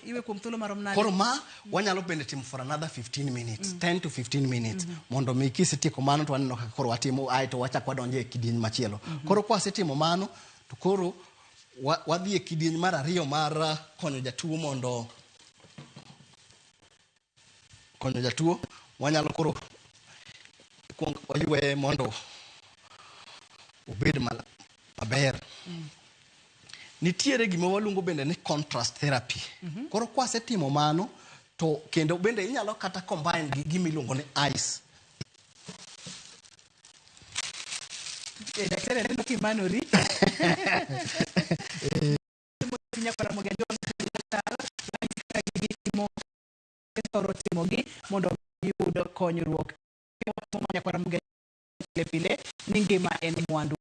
iwe kuom thuolo marom nade koro ma wanyalo bende timo for another 15 minutes 10 to 15 minutes mondo mi kisetieko mano to waneno kaka koro watimo ai to wachak wadonje e kidieny machielo koro kwa setimo mano to koro wadhi e kidieny mar ariyo mar konyo jatuo mondo konyo jatuo wanyalo koro waywe mondo obed maber nitiere gima waluongo bende ni contrast therapy koro kwa setimo mano to kendo bende inyalo kata combine gi gimiluongo ni ice daktari neno kimanori tinya para mogenjo timo gi mondo yudo konyruok monya para mogenjo pile ni ngima en mwandu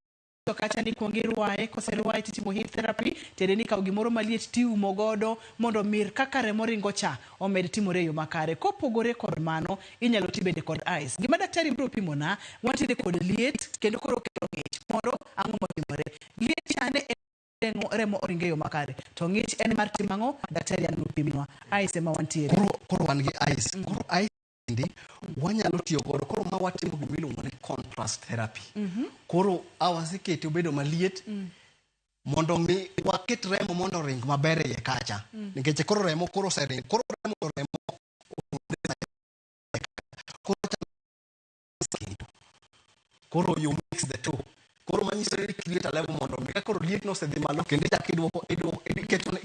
to kata ni kuongi ruae koseruae titimo hit therapy tede ni kaw gimoro maliet tiumo godo mondo mir kaka remo ringo cha omed timore yo makare kopogore kod mano inyalo tibende kod ice gima daktari biro pimona wantiere kod liet kendo koro kelo ng'ich mondo ang'o motimore liet chane remo oringe yo makare to ng'ich en mar timango daktari anu pimnwa ice ma wantiere koro wan gi ice koro ice wanyalo tiyo godo koro ma watimo gimiluongo ni contrast therapy koro awasekete obedo maliet mondo mi waket remo mondo ring maber e kacha nikech koro remo koro sering koro koro you mix the two koro manyiso ni create a level mondo mi koro liet no se dhi malo kendo chak iduoko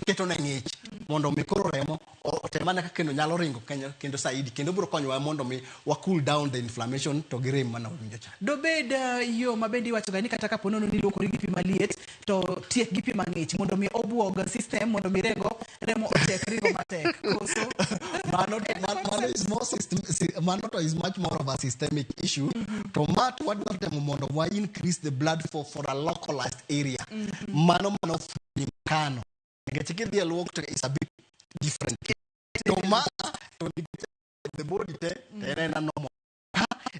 keto na ng'ich mondo mi koro remo otemana kaka kendo nyalo ringo kendo saidi kendo biro konyowa mondo mi wa cool down the inflammation to gi rem mana winjo cha do bed yo mabende iwacho ga ni kata kapo nono ni luokori gi pi maliet to tiek gi pi mang'ich mondo mi obwog system mondo mi remo otek ringo matek koso mano is more system mano to is much more of a systemic issue to mat wadwaro temo mondo wa increase the blood flow for a localized area mano kano nikech kidhi e luok to is a bit different to ma to the body te en normal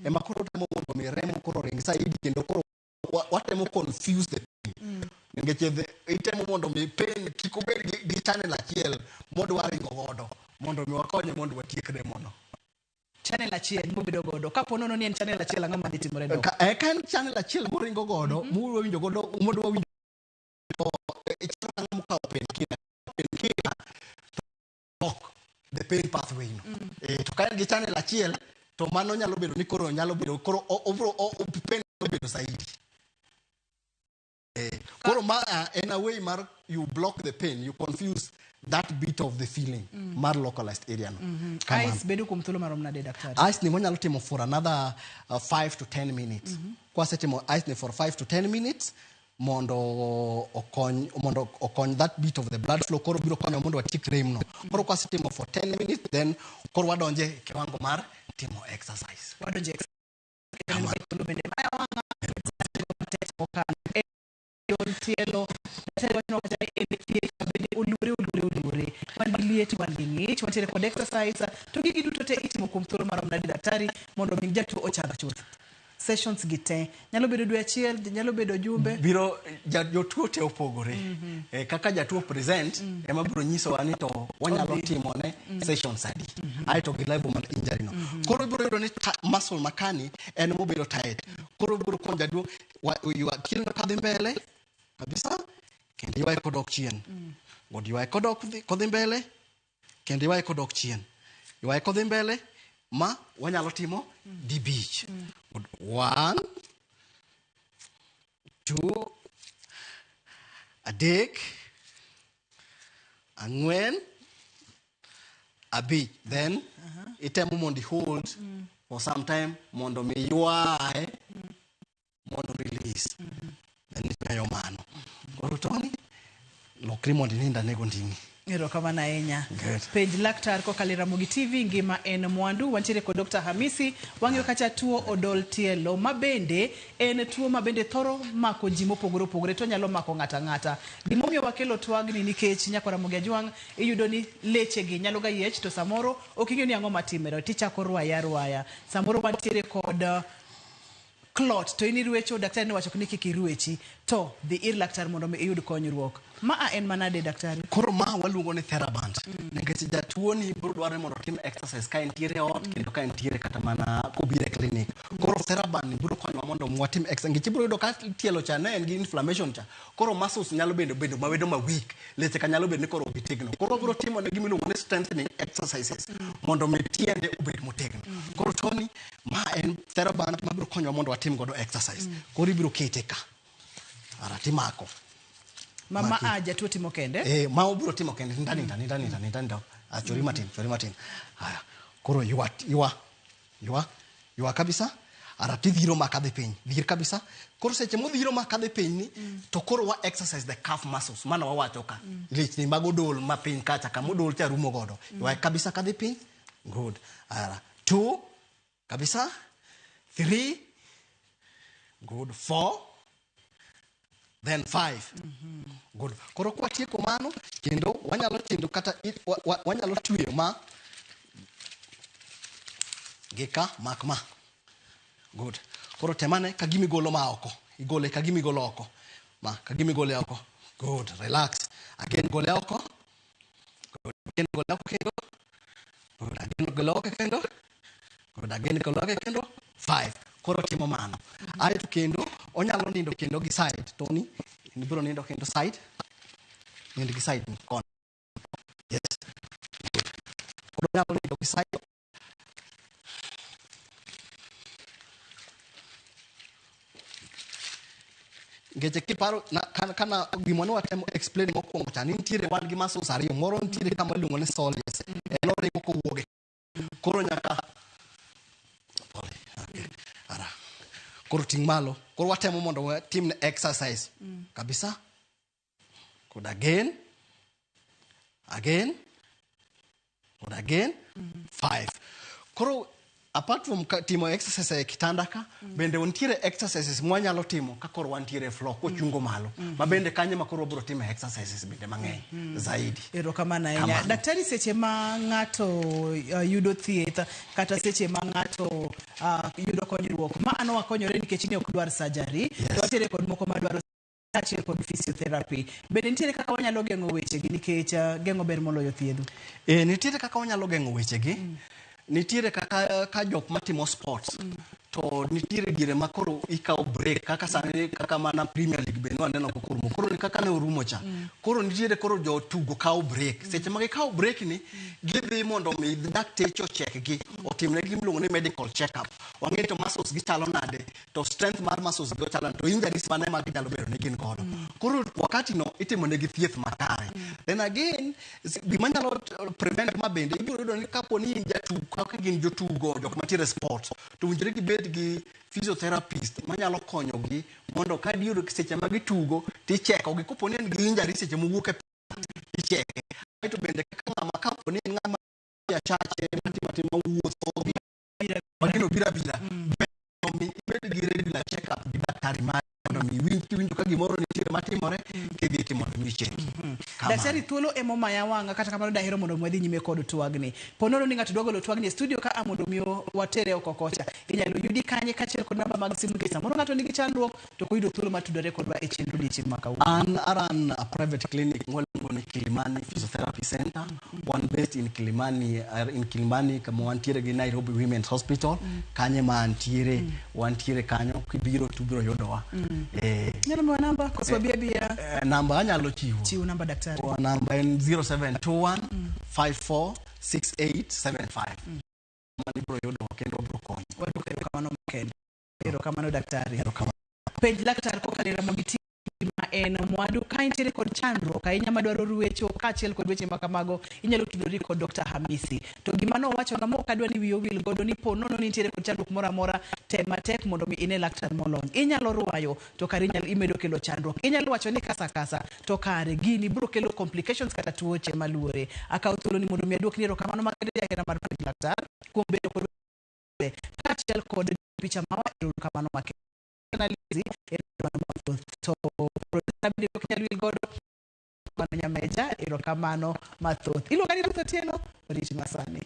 ema koro temo mondo mi remo koro ring saidi kendo koro watemo confuse the pain nikech itemo mondo mi pain kik obed gi channel achiel mondo waringo godo mondo mi wakonye mondo watiek remo no channel achiel mobedo godo kapo nono ni en channel achiel ang'o madhi timore do kan channel achiel moringo godo muwinjo godo mondo wawinjo the pain pathway no to kan gi channel achiel to mano nyalo bedo ni koro nyalo bedo koro pain bedo saidi koro ma in a way mar you block the pain you confuse that bit of the feeling mar localized area no ice bedo kuom thuolo marom nade daktari ice ni wanyalo timo for another 5 to 10 minutes kwa setimo ice ni for 5 to 10 minutes mondo okony that bit of the blood flow koro biro konyo mondo watiek rem no koro kwa setimo for 10 minutes then koro wadonje kiwango mar timo exercise wadonje tielo ulure liet wan gi ng'ich wantiere kod exercise to gigi duto te itimo kuom thuolo marom nade daktari mondo mi jatuo ochang chuth sessions gi te nyalo bedo dwe achiel nyalo bedo jumbe biro jotuo te opogore kaka jatuo present ema biro nyisowa ni to wanyalo timo ne sessions adi ai to gi level mar injury no koro biro yudo ni muscle makani en mobedo tight koro biro konyo jatuo kilo kadhi mbele kabisa kendo ywaye kodok chien god ywaye kodhi mbele kendo ywaye kodok chien ywaye kodhi mbele ma wanyalo timo dibich. 1 2 adek ang'wen abich. Then itemo mondo hold for some time mondo mi yuae mondo release. Then itayo mano. Koro Tony lokri mondo ninda nego ndingi. Erokamano ahinya. Penj laktar kokalo Ramogi TV ngima en mwandu. Wantiere kod Dr. Hamisi. Wang'eyo kacha tuo odol tielo mabende en tuo mabende thoro mako ji mopogore opogore, to nyalo mako ng'ata ng'ata. Gimomiyo wakelo twagni nikech nyako Ramogi Ajwang' iyudo ni leche gi nyalo ga yiech to samoro ok ing'eyo ni ang'o matimore, tichako rwaya. Samoro wantiere kod clot to inirwecho, daktari ne wacho ni kik irwechi, to dhi ir laktar mondo mi iyud konyruok. Ma en manade daktari? Koro ma waluongo ni theraband. Nikech jatuo ni biro dwaro mondo tim exercise ka entiere ot kendo ka entiere kata mana kobire clinic. Koro theraband ni biro konyo mondo watim exercise. Nikech biro yudo ka tielo cha ne en gi inflammation cha. Koro muscles nyalo bedo mawedo ma weak. Leche ka nyalo bedo ni koro gitegno. Koro biro timo ne gimiluongo ni strengthening exercises mondo mi tiende obed motegno. Koro Tony, ma en theraband ma biro konyo mondo watim godo exercise. Koro ibiro kete ka. Ara timako. Mama aja tuo timo kende? Ma obiro timo kende ndani. Chori matin. Haya. Koro yua kabisa. Ara tidhiro makadhe piny. Dhir kabisa. Koro seche modhiro makadhe piny ni to koro wa exercise the calf muscles. Mana wawacho ka. Lichni mago dol ma piny kacha kama dol cha rumo godo. Yua kabisa kadhe piny. Good. Ara 2 kabisa. 3 good. 4 then 5. Good. Koro kwa tieko mano kendo wanyalo tindo kata wanyalo tweyo ma gika makma. Good. Koro temane kagimi golo ma oko. Igole kagimi golo oko. Ma kagimi gole oko. Good. Relax. Again gole oko. Good. Again gole oko kendo. Good. Again gole oko kendo. Good. Again gole oko kendo. 5. Koro timo mano. Aito kendo onyalo nindo kendo gi side. Tony, nibiro nindo kendo side. Nindo gi side kon. Yes. Koro onyalo nindo gi side. Ngeche kiparo kana gimone watemo explain mokwongo cha nitiere wan gi muscles ariyo, moro nitiere kama iluongo ni soleus. Elore ko wuoge. Koro nyaka ara. Koro ting malo. Koro watemo mondo tim exercise. Kabisa. Kod again. Kod again. 5. Koro apart from timo exercise kitanda ka, bende wantiere exercises mwanyalo timo ka koro wantiere floor kochungo malo. Ma bende kanye makoro biro timo exercises bende mang'eny zaidi. Erokamano ahinya. Daktari, seche ma ng'ato yudo thieth kata seche ma ng'ato yudo konyruok ma ano wakonyore nikech ni ok dwar surgery, to watiere kod moko madwaro achiel kod physiotherapy. Bende nitiere kaka wanyalo geng'o weche gi nikech geng'o ber moloyo thiedho? Nitiere kaka wanyalo geng'o weche gi. Nitiere kaka jok matimo sports. To nitiere gire makoro ikaw break kaka sani kaka mana Premier League beno aneno kokurumo. Koro ni kaka ne orumo cha. Koro nitiere koro jo tugo kaw break. Seche magi kaw break ni gidhi mondo mi daktecho check gi. Otimne gimiluongo ni medical check up. Wang'e to muscles gi chalo nade, to strength mar muscles go chalo, to injuries mane mag nyalo bedo ne gin godo. Koro wakati no itimo ne gi thieth makare. Then again gima nyalo prevent mabende ibiro yudo ni kapo ni jatugo kaka gin jotugo jok matiere sports to winjore gibed gi physiotherapist manyalo konyo gi mondo ka diyudo seche ma gitugo ticheko gi kopo ni en gi injury seche mowuok e ticheke. Aito bende kaka ng'ama kapo ni ng'ama ya chache matima wuotho gi magino bira ibed gi regular check up gi daktari ma mondo mi winjo ka gimoro nitiere matimore kidhi timo micheki. Daktari, thuolo emo maya wanga kata kamano dahero mondo mwadhi nyime kod twagni. Ponono ni ng'ato dwagolo twagni e studio ka amondo miyo watere oko kocha. Inyalo yudi kanye kachiel kod namba mag simu kesa. Moro ng'ato nigi chandruok to koyudo thuolo matudore kodwa e chenro odiochieng' ma kawuono. An aran a private clinic mwaluongo ni Kilimani Physiotherapy Center. One based in Kilimani kama wantiere gi Nairobi Women's Hospital. Kanye ma wantiere kanyo kibiro tubiro yudowa. Nyalo mwa namba kwa sababu ya namba anyalo chiwo namba daktari. Namba en 0721 546875. libro yudo kendo bro konyo. Waduka kamano makende. Erokamano daktari. Erokamano. Penj laktar kokalo Ramogi ma en mwandu ka intiere kod chandruok ahinya madwaro ruecho kaachiel kod weche makamago inyalo tudori kod Dr. Hamisi. To gima nowacho na mok adwa ni wiyo wil godo ni po nono ni intiere kod chandruok moro amora matek mondo mi ine laktar molony. Inyalo ruayo to kare imedo kelo chandruok. Inyalo wacho ni kasa to kare gini biro kelo complications kata tuoche maluore. Akaw thuolo ni mondo mi aduokni erokamano makende jahera mar penj laktar kuom bedo kod kaachiel kod picha mawa erokamano makende. To producer Dr. Will Godo Nyameja erokamano mathoth. Iluonga ni Ruth Otieno, Rich Masani.